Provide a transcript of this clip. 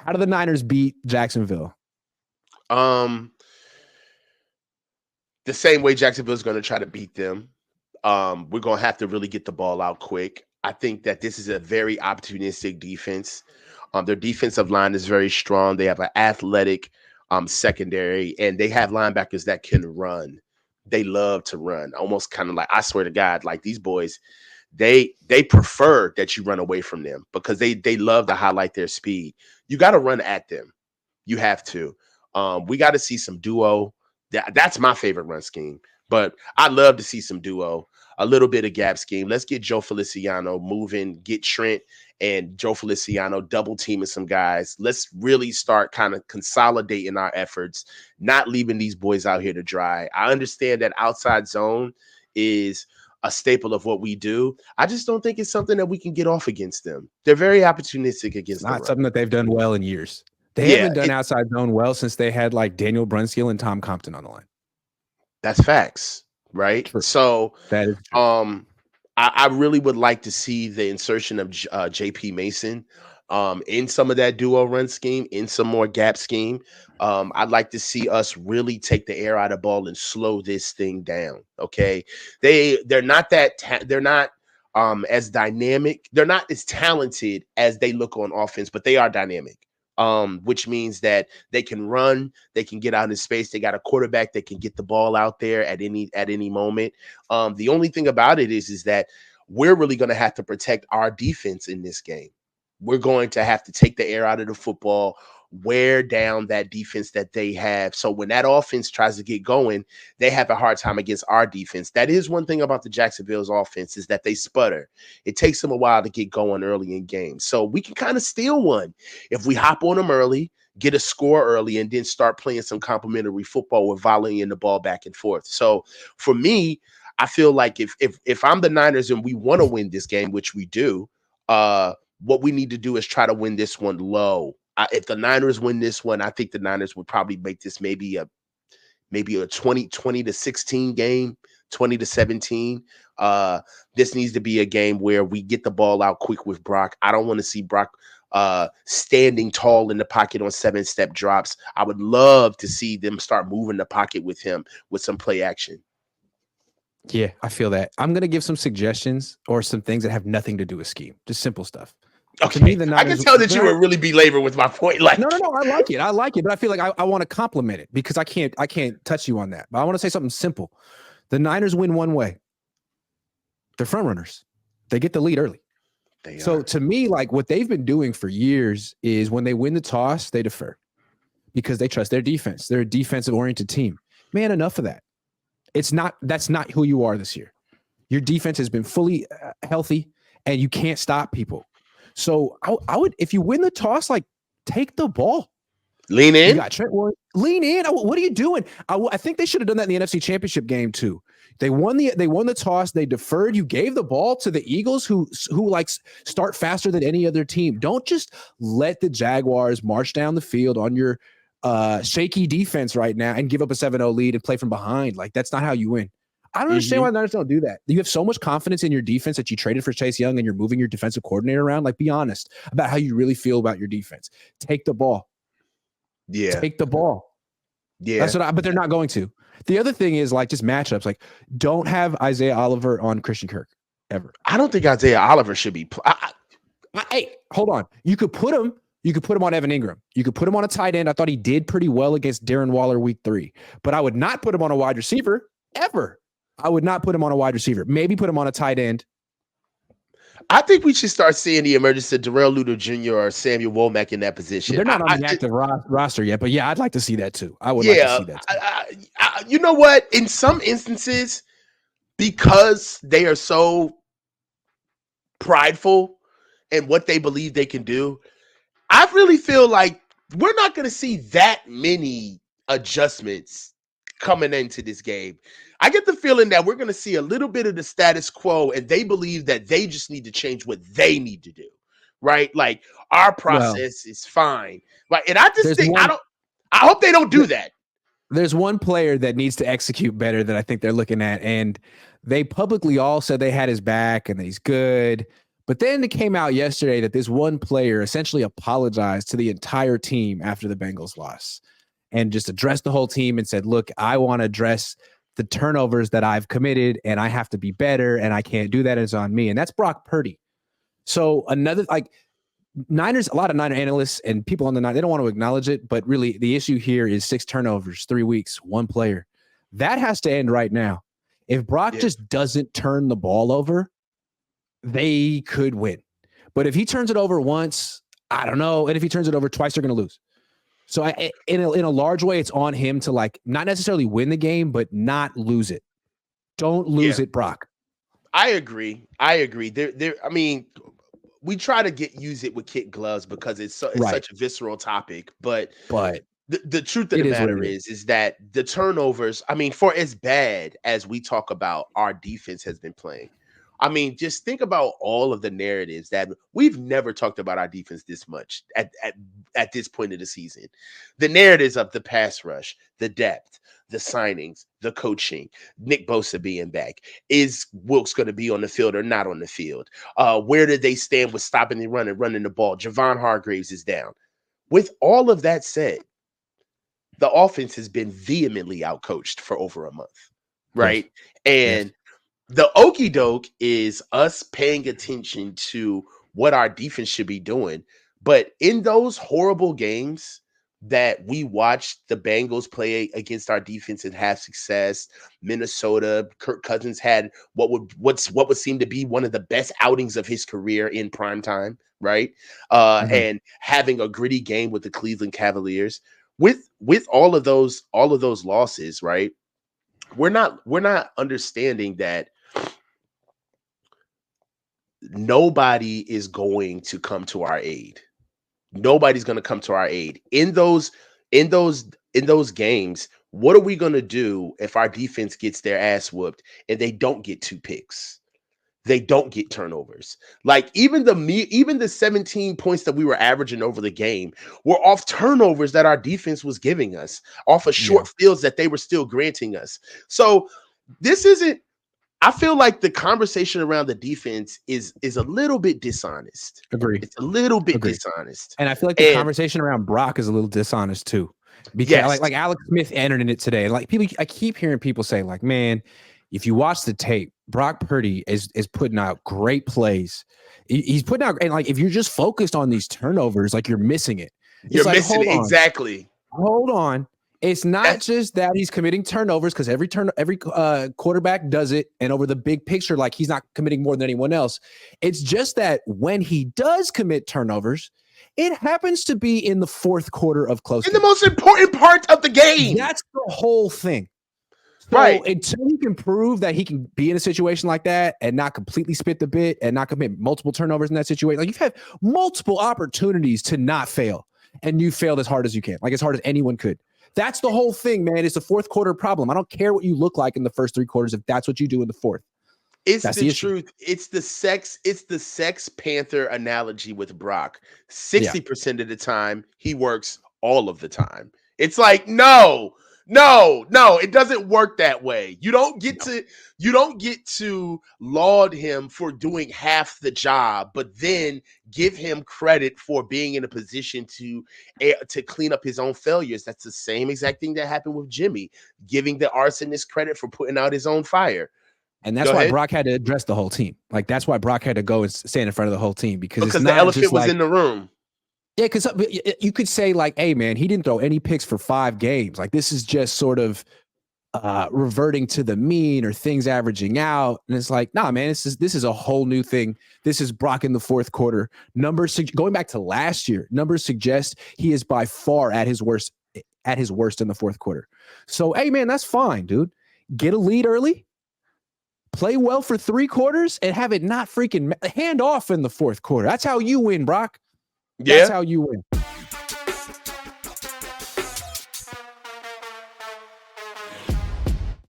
How do the Niners beat Jacksonville? The same way Jacksonville's going to try to beat them. We're going to have to really get the ball out quick. I think that this is a very opportunistic defense. Their defensive line is very strong. They have an athletic secondary, and they have linebackers that can run. They love to run, almost kind of like, I swear to God, like these boys, they prefer that you run away from them because they love to highlight their speed. You got to run at them. You have to. We got to see some duo. That's my favorite run scheme. But I'd love to see some duo, a little bit of gap scheme. Let's get Joe Feliciano moving, get Trent and Joe Feliciano double teaming some guys. Let's really start kind of consolidating our efforts, not leaving these boys out here to dry. I understand that outside zone is a staple of what we do. I just don't think it's something that we can get off against them. They're very opportunistic It's against the not run. something that they've done well in years. They Yeah, haven't done outside zone well since they had like Daniel Brunskill and Tom Compton on the line. that's facts, right? True. So, That is true. I really would like to see the insertion of JP Mason in some of that duo run scheme, in some more gap scheme. I'd like to see us really take the air out of the ball and slow this thing down. Okay, they're not they're not as dynamic. They're not as talented as they look on offense, but they are dynamic. Which means that they can run, they can get out in space. They got a quarterback that can get the ball out there at any moment. The only thing about it is that we're really going to have to protect our defense in this game. We're going to have to take the air out of the football, wear down that defense that they have. So when that offense tries to get going, they have a hard time against our defense. That is one thing about the Jacksonville's offense is that they sputter. It takes them a while to get going early in games. So we can kind of steal one if we hop on them early, get a score early, and then start playing some complimentary football with volleying the ball back and forth. So for me, I feel like if I'm the Niners and we want to win this game, which we do, what we need to do is try to win this one low. If the Niners win this one, I think the Niners would probably make this maybe a 20 to 16 game, 20 to 17. This needs to be a game where we get the ball out quick with Brock. I don't want to see Brock standing tall in the pocket on 7-step drops. I would love to see them start moving the pocket with him with some play action. Yeah, I feel that. I'm going to give some suggestions or some things that have nothing to do with scheme, just simple stuff. Okay, to me, the I can Niners, tell that you were really belabored with my point. Like, no, I like it, but I feel like I want to compliment it because I can't touch you on that. But I want to say something simple. The Niners win one way. They're front runners. They get the lead early. So to me, like what they've been doing for years is when they win the toss, they defer because they trust their defense. They're a defensive-oriented team. Man, enough of that. That's not who you are this year. Your defense has been fully healthy, and you can't stop people. So I would, if you win the toss, like take the ball, lean in. You got Trent Williams, lean in. What are you doing? I think they should have done that in the NFC Championship game too. They won the toss. They deferred. You gave the ball to the Eagles, who like start faster than any other team. Don't just let the Jaguars march down the field on your shaky defense right now and give up a 7-0 lead and play from behind. Like that's not how you win. I don't understand why the Niners don't do that. You have so much confidence in your defense that you traded for Chase Young and you're moving your defensive coordinator around. Like, be honest about how you really feel about your defense. Take the ball. Yeah. Take the ball. Yeah. That's what but they're not going to. The other thing is like just matchups. Like, don't have Isaiah Oliver on Christian Kirk ever. I don't think Isaiah Oliver should be. Hey, hold on. You could put him on Evan Ingram. You could put him on a tight end. I thought he did pretty well against Darren Waller week 3. But I would not put him on a wide receiver ever. I would not put him on a wide receiver. Maybe put him on a tight end. I think we should start seeing the emergence of Darrell Luter Jr. or Samuel Womack in that position. They're not on the active roster yet, but yeah, I'd like to see that too. I would like to see that too. You know what? In some instances, because they are so prideful in what they believe they can do, I really feel like we're not going to see that many adjustments coming into this game. I get the feeling that we're going to see a little bit of the status quo, and they believe that they just need to change what they need to do, right? Like our process is fine, right? And I just think I hope they don't do that. There's one player that needs to execute better that I think they're looking at, and they publicly all said they had his back and that he's good. But then it came out yesterday that this one player essentially apologized to the entire team after the Bengals loss and just addressed the whole team and said, look, I want to address the turnovers that I've committed and I have to be better and I can't do that. It's on me. And that's Brock Purdy. So another, like, Niners, a lot of Niner analysts and people on the Niners, they don't want to acknowledge it, but really the issue here is 6 turnovers, 3 weeks, one player. That has to end right now. If Brock just doesn't turn the ball over, they could win. But if he turns it over once, I don't know. And if he turns it over twice, they're going to lose. So in a large way, it's on him to, like, not necessarily win the game, but not lose it. Don't lose it, Brock. I agree. I mean, we try to use it with kid gloves because it's such a visceral topic. But the truth of the matter is that the turnovers, I mean, for as bad as we talk about our defense has been playing, I mean, just think about all of the narratives that we've never talked about our defense this much at this point of the season. The narratives of the pass rush, the depth, the signings, the coaching, Nick Bosa being back. Is Wilkes going to be on the field or not on the field? Where did they stand with stopping the run and running the ball? Javon Hargraves is down. With all of that said, the offense has been vehemently outcoached for over a month, right? Yes. And the okie doke is us paying attention to what our defense should be doing. But in those horrible games that we watched the Bengals play against our defense and have success, Minnesota, Kirk Cousins had what would seem to be one of the best outings of his career in prime time, right? And having a gritty game with the Cleveland Cavaliers. With all of those losses, right? We're not understanding that nobody is going to come to our aid. Nobody's going to come to our aid in those games. What are we going to do if our defense gets their ass whooped and they don't get 2 picks? They don't get turnovers. Like even the 17 points that we were averaging over the game were off turnovers that our defense was giving us, off of short fields that they were still granting us. So this isn't. I feel like the conversation around the defense is a little bit dishonest. Agree. It's a little bit dishonest. And I feel like the conversation around Brock is a little dishonest too. Because like Alex Smith entered in it today. Like I keep hearing people say, like, man, if you watch the tape, Brock Purdy is putting out great plays. He's putting out, and like if you're just focused on these turnovers, like you're missing it. You're missing it. Exactly. Hold on. It's not just that he's committing turnovers, because every quarterback does it, and over the big picture, like he's not committing more than anyone else. It's just that when he does commit turnovers, it happens to be in the fourth quarter of close. In the most important part of the game. That's the whole thing. So right. Until he can prove that he can be in a situation like that and not completely spit the bit and not commit multiple turnovers in that situation, like you've had multiple opportunities to not fail, and you failed as hard as you can, like as hard as anyone could. That's the whole thing, man. It's the fourth quarter problem. I don't care what you look like in the first 3 quarters if that's what you do in the fourth. That's the truth. It's the Sex Panther analogy with Brock. 60% of the time, he works all of the time. It's like, no, it doesn't work that way. You don't get to laud him for doing half the job, but then give him credit for being in a position to clean up his own failures. That's the same exact thing that happened with Jimmy, giving the arsonist credit for putting out his own fire. And that's why Brock had to address the whole team. Like that's why Brock had to go and stand in front of the whole team, because it's the not elephant just was in the room. Yeah, because you could say like, hey, man, he didn't throw any picks for 5 games. Like this is just sort of reverting to the mean or things averaging out. And it's like, nah, man, this is a whole new thing. This is Brock in the fourth quarter. Numbers going back to last year, numbers suggest he is by far at his worst in the fourth quarter. So, hey, man, that's fine, dude. Get a lead early. Play well for 3 quarters and have it not freaking hand off in the fourth quarter. That's how you win, Brock. That's how you win.